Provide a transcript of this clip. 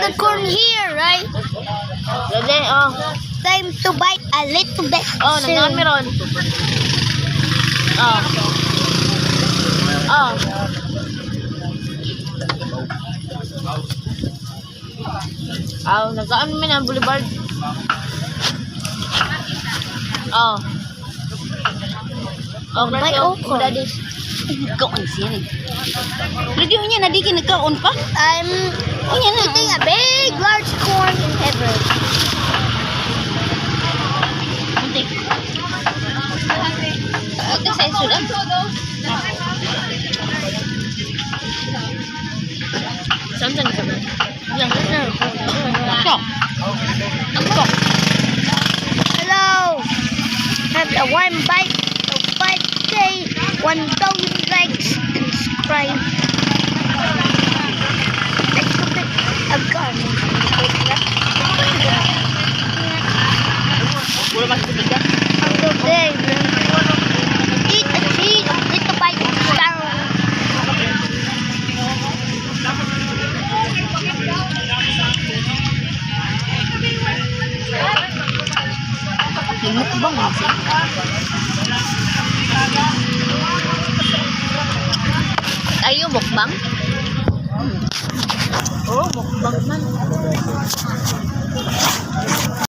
the corn here, right? Dali, oh. Time to bite a little bit. Oh, nangami ron. Oh. Oh. Oh, nagaan mo na boulevard. Oh. Oh, May okra. Daddy. Nagkaon siya. Ready niya, nadikin nagkaon pa? I'm eating a big, large corn ever. Muntik. Ito sa sudan. Saan ka ba? Yan, yan. Ito. Ito. Hello. Have a one bite of 5K, 1,000 likes and subscribe. Next to it, a gun. Wala ba sa tiga? Until then, eat a cheese, a little bite down. Yung mukbang kasi. Ayo mukbang? Oh, mukbang man.